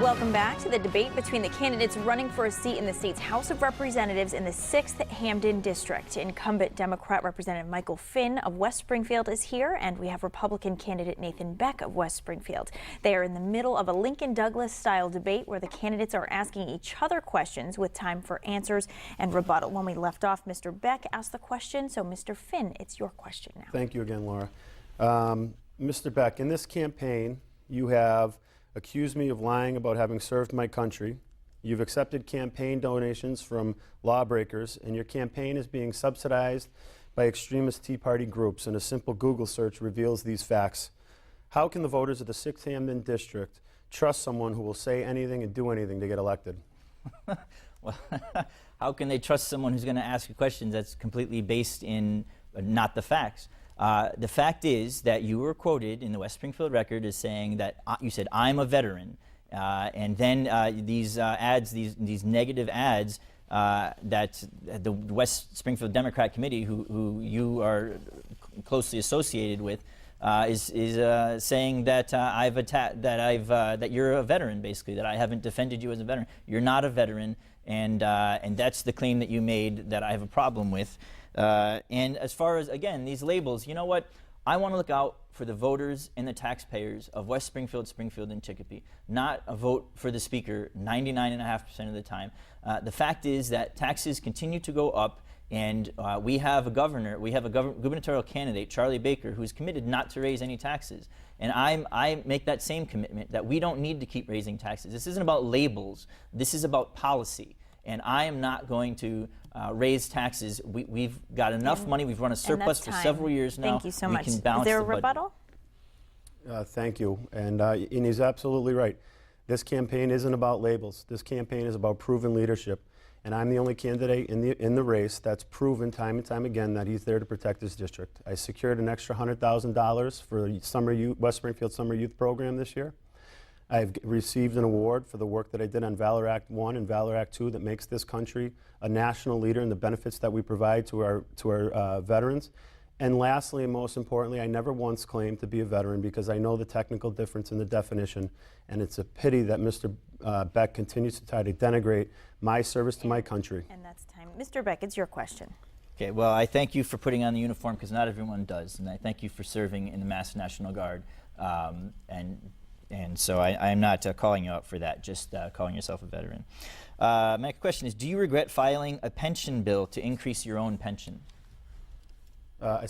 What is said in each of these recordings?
Welcome back to the debate between the candidates running for a seat in the state's House of Representatives in the 6th Hampden District. Incumbent Democrat Representative Michael Finn of West Springfield is here, and we have Republican candidate Nathan Bech of West Springfield. They are in the middle of a Lincoln-Douglas-style debate where the candidates are asking each other questions with time for answers and rebuttal. When we left off, Mr. Bech asked the question, so Mr. Finn, it's your question now. Thank you again, Laura. Mr. Bech, in this campaign, you have accused me of lying about having served my country. You've accepted campaign donations from lawbreakers, and your campaign is being subsidized by extremist Tea Party groups, and a simple Google search reveals these facts. How can the voters of the 6th Hampden District trust someone who will say anything and do anything to get elected? Well, how can they trust someone who's going to ask you questions that's completely based in not the facts? The fact is that you were quoted in the West Springfield Record as saying that you said, "I'm a veteran," and then these ads, these negative ads that the West Springfield Democrat Committee, who you are closely associated with, is saying that that you're a veteran, basically, that I haven't defended you as a veteran. You're not a veteran, and that's the claim that you made that I have a problem with. And as far as, again, these labels, you know what? I want to look out for the voters and the taxpayers of West Springfield, Springfield, and Chicopee, not a vote for the speaker 99.5% of the time. The fact is that taxes continue to go up, and we have a gubernatorial candidate, Charlie Baker, who's committed not to raise any taxes. And I make that same commitment that we don't need to keep raising taxes. This isn't about labels. This is about policy. And I am not going to raise taxes. We've got enough money. We've run a surplus for several years now. Thank you so much. Can balance Is there a the budget. rebuttal? Thank you. And he's absolutely right. This campaign isn't about labels. This campaign is about proven leadership. And I'm the only candidate in the race that's proven time and time again that he's there to protect his district. I secured an extra $100,000 for the West Springfield Summer Youth Program this year. I've received an award for the work that I did on Valor Act 1 and Valor Act 2 that makes this country a national leader in the benefits that we provide to our veterans. And lastly, and most importantly, I never once claimed to be a veteran because I know the technical difference in the definition, and it's a pity that Mr. Bech continues to try to denigrate my service to my country. And that's time. Mr. Bech, it's your question. Okay, well, I thank you for putting on the uniform because not everyone does, and I thank you for serving in the Mass National Guard. And so I am not calling you out for that, just calling yourself a veteran. My next question is, do you regret filing a pension bill to increase your own pension? I'm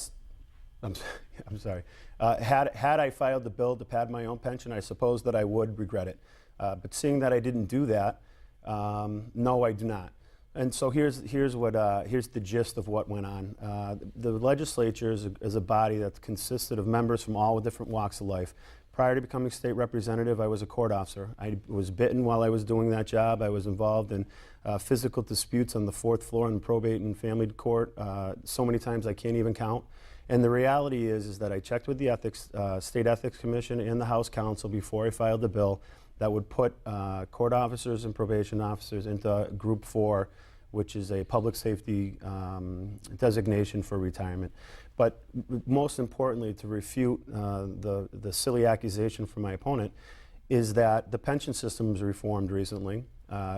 sorry. Had I filed the bill to pad my own pension, I suppose that I would regret it. But seeing that I didn't do that, no, I do not. And so here's the gist of what went on. The legislature is a body that consisted of members from all different walks of life. Prior to becoming state representative, I was a court officer. I was bitten while I was doing that job. I was involved in physical disputes on the 4th floor in probate and family court so many times I can't even count. And the reality is that I checked with the State Ethics Commission and the House Counsel before I filed the bill that would put court officers and probation officers into Group 4, which is a public safety designation for retirement. But most importantly, to refute the silly accusation from my opponent, is that the pension system was reformed recently,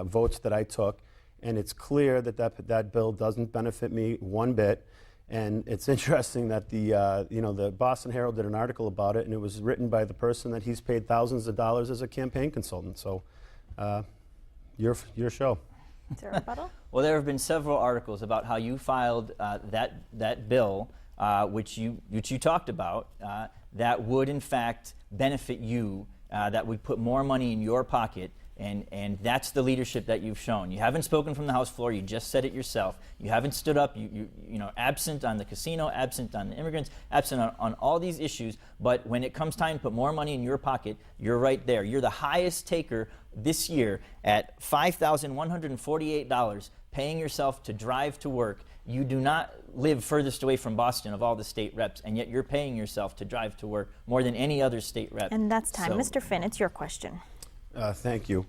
votes that I took, and it's clear that that bill doesn't benefit me one bit. And it's interesting that the Boston Herald did an article about it, and it was written by the person that he's paid thousands of dollars as a campaign consultant. So, your show. Is there a rebuttal? Well, there have been several articles about how you filed that bill, which you talked about, that would in fact benefit you, that would put more money in your pocket, and that's the leadership that you've shown. You haven't spoken from the House floor. You just said it yourself. You haven't stood up. You know, absent on the casino, absent on the immigrants, absent on all these issues. But when it comes time to put more money in your pocket, you're right there. You're the highest taker this year at $5,148, paying yourself to drive to work. You do not live furthest away from Boston of all the state reps, and yet you're paying yourself to drive to work more than any other state rep. And that's time. So, Mr. Finn, it's your question. Thank you.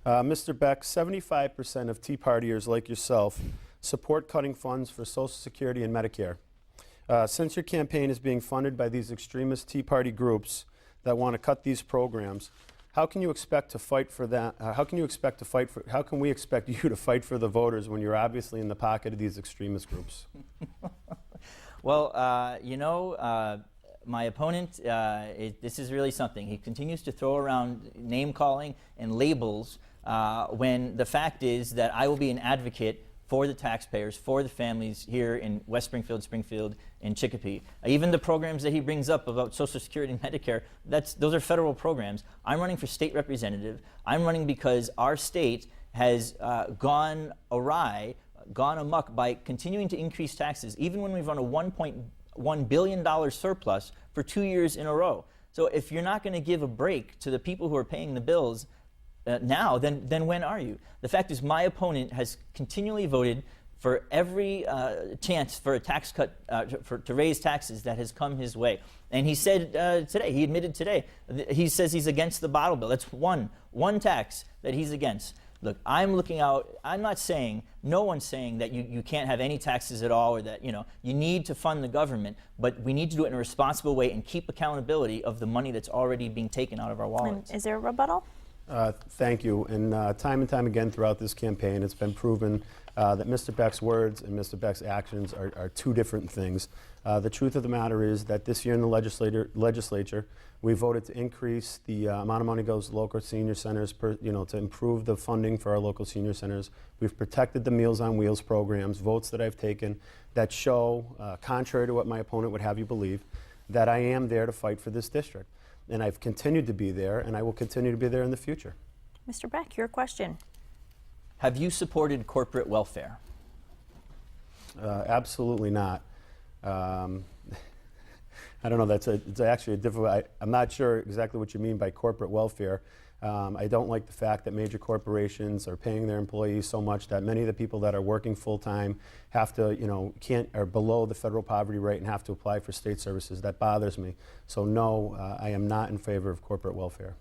Mr. Bech, 75% of Tea Partiers like yourself support cutting funds for Social Security and Medicare. Since your campaign is being funded by these extremist Tea Party groups that want to cut these programs, How can you expect to fight for that? How can we expect you to fight for the voters when you're obviously in the pocket of these extremist groups? Well, my opponent, this is really something. He continues to throw around name calling and labels when the fact is that I will be an advocate for the taxpayers, for the families here in West Springfield, Springfield, and Chicopee. Even the programs that he brings up about Social Security and Medicare, those are federal programs. I'm running for state representative. I'm running because our state has gone awry, gone amok by continuing to increase taxes, even when we've run a $1.1 billion surplus for 2 years in a row. So if you're not going to give a break to the people who are paying the bills now, then when are you? The fact is, my opponent has continually voted for every chance for a tax cut, to raise taxes that has come his way. And he said today, he admitted today, he says he's against the bottle bill. That's one tax that he's against. Look, I'm looking out, I'm not saying, no one's saying that you can't have any taxes at all, or that you need to fund the government, but we need to do it in a responsible way and keep accountability of the money that's already being taken out of our wallets. And is there a rebuttal? Thank you. And time again throughout this campaign, it's been proven that Mr. Bech's words and Mr. Bech's actions are two different things. The truth of the matter is that this year in the legislature, we voted to increase the amount of money goes to local senior centers, to improve the funding for our local senior centers. We've protected the Meals on Wheels programs, votes that I've taken that show, contrary to what my opponent would have you believe, that I am there to fight for this district. And I've continued to be there, and I will continue to be there in the future. Mr. Bech, your question. Have you supported corporate welfare? Absolutely not. I don't know, it's actually a difficult, I'm not sure exactly what you mean by corporate welfare. I don't like the fact that major corporations are paying their employees so much that many of the people that are working full-time have to, are below the federal poverty rate and have to apply for state services. That bothers me. So no, I am not in favor of corporate welfare.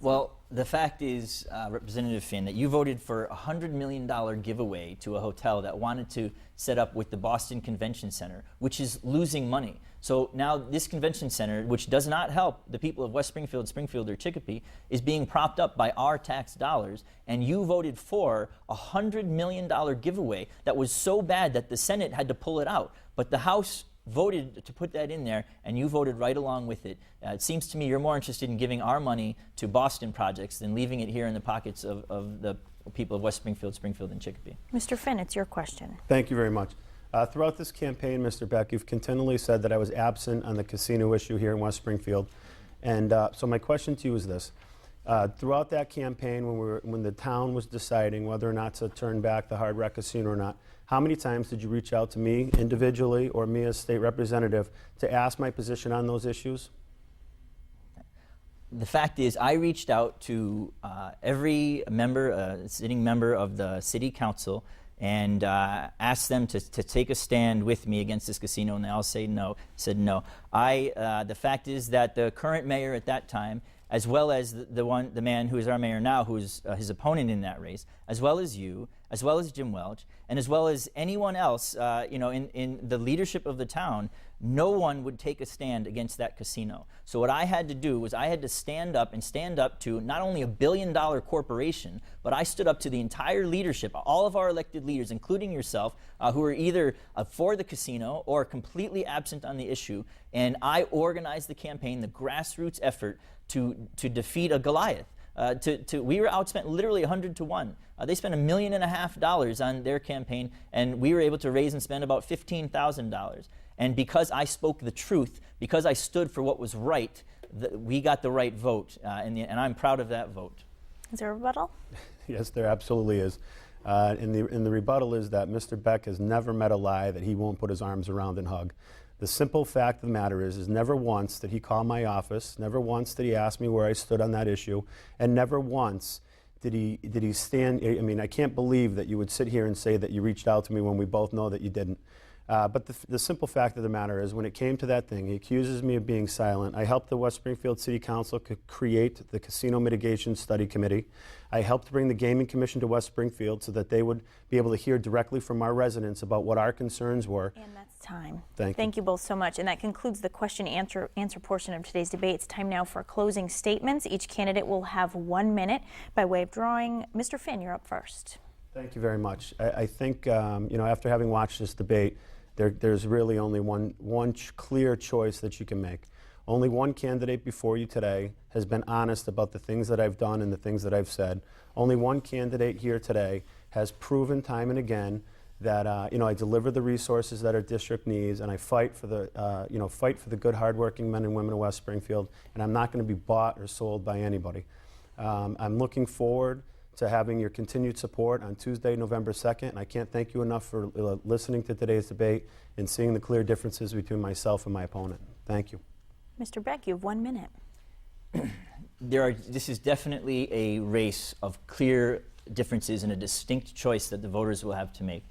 Well, the fact is, Representative Finn, that you voted for a $100 million giveaway to a hotel that wanted to set up with the Boston Convention Center, which is losing money. So now this convention center, which does not help the people of West Springfield, Springfield, or Chicopee, is being propped up by our tax dollars, and you voted for a $100 million giveaway that was so bad that the Senate had to pull it out. But the House voted to put that in there, and you voted right along with it. It seems to me you're more interested in giving our money to Boston projects than leaving it here in the pockets of the people of West Springfield, Springfield, and Chicopee. Mr. Finn, it's your question. Thank you very much. Throughout this campaign, Mr. Bech, you've continually said that I was absent on the casino issue here in West Springfield. And so my question to you is this. Throughout that campaign, when the town was deciding whether or not to turn back the Hard Rock Casino or not, how many times did you reach out to me individually or me as state representative to ask my position on those issues? The fact is, I reached out to every member, sitting member of the city council, and asked them to take a stand with me against this casino, and they all said no. The fact is that the current mayor at that time, as well as the man who is our mayor now, who is his opponent in that race, as well as you, as well as Jim Welch, and as well as anyone else, in the leadership of the town, no one would take a stand against that casino. So what I had to do was I had to stand up to not only $1 billion corporation, but I stood up to the entire leadership, all of our elected leaders, including yourself, who are either for the casino or completely absent on the issue. And I organized the campaign, the grassroots effort to defeat a Goliath. We were outspent literally 100 to 1. They spent $1.5 million on their campaign, and we were able to raise and spend about $15,000. And because I spoke the truth, because I stood for what was right, we got the right vote, and I'm proud of that vote. Is there a rebuttal? Yes, there absolutely is. And the rebuttal is that Mr. Bech has never met a lie that he won't put his arms around and hug. The simple fact of the matter is never once did he call my office, never once did he ask me where I stood on that issue, and never once did he stand. I mean, I can't believe that you would sit here and say that you reached out to me when we both know that you didn't. But the simple fact of the matter is, when it came to that thing, he accuses me of being silent. I helped the West Springfield City Council create the Casino Mitigation Study Committee. I helped bring the Gaming Commission to West Springfield so that they would be able to hear directly from our residents about what our concerns were. And that's time. Thank you both so much. And that concludes the question answer portion of today's debate. It's time now for closing statements. Each candidate will have 1 minute by way of drawing. Mr. Finn, you're up first. Thank you very much. I think, after having watched this debate, there's really only one clear choice that you can make. Only one candidate before you today has been honest about the things that I've done and the things that I've said. Only one candidate here today has proven time and again that I deliver the resources that our district needs, and I fight for the good, hardworking men and women of West Springfield. And I'm not going to be bought or sold by anybody. I'm looking forward to having your continued support on Tuesday, November 2nd. And I can't thank you enough for listening to today's debate and seeing the clear differences between myself and my opponent. Thank you. Mr. Bech, you have 1 minute. This is definitely a race of clear differences and a distinct choice that the voters will have to make.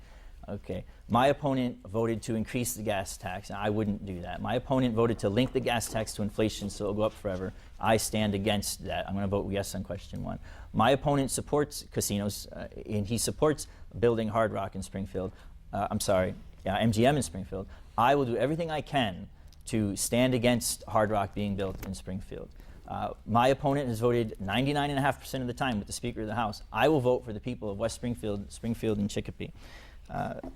Okay, my opponent voted to increase the gas tax, and I wouldn't do that. My opponent voted to link the gas tax to inflation so it'll go up forever. I stand against that. I'm going to vote yes on question 1. My opponent supports casinos, and he supports building Hard Rock in Springfield. MGM in Springfield. I will do everything I can to stand against Hard Rock being built in Springfield. My opponent has voted 99.5% of the time with the Speaker of the House. I will vote for the people of West Springfield, and Chicopee.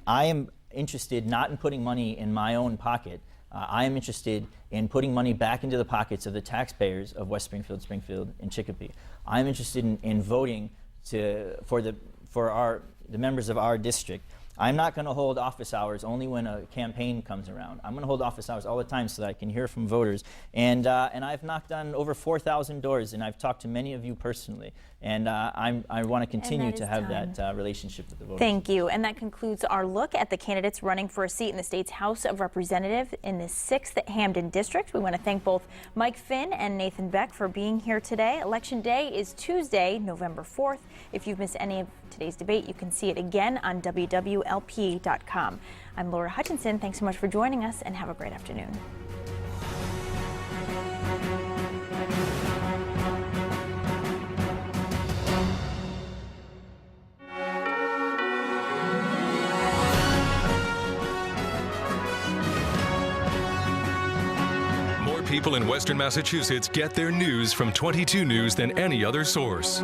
I am interested not in putting money in my own pocket. I am interested in putting money back into the pockets of the taxpayers of West Springfield, and Chicopee. I'm interested in voting for the members of our district. I'm not going to hold office hours only when a campaign comes around. I'm going to hold office hours all the time so that I can hear from voters. And I've knocked on over 4,000 doors, and I've talked to many of you personally. And I want to continue to have that relationship with the voters. Thank you. And that concludes our look at the candidates running for a seat in the state's House of Representatives in the 6th Hampden District. We want to thank both Mike Finn and Nathan Bech for being here today. Election Day is Tuesday, November 4th. If you've missed any of today's debate, you can see it again on wwlp.com. I'm Laura Hutchinson. Thanks so much for joining us, and have a great afternoon. More people in Western Massachusetts get their news from 22 News than any other source.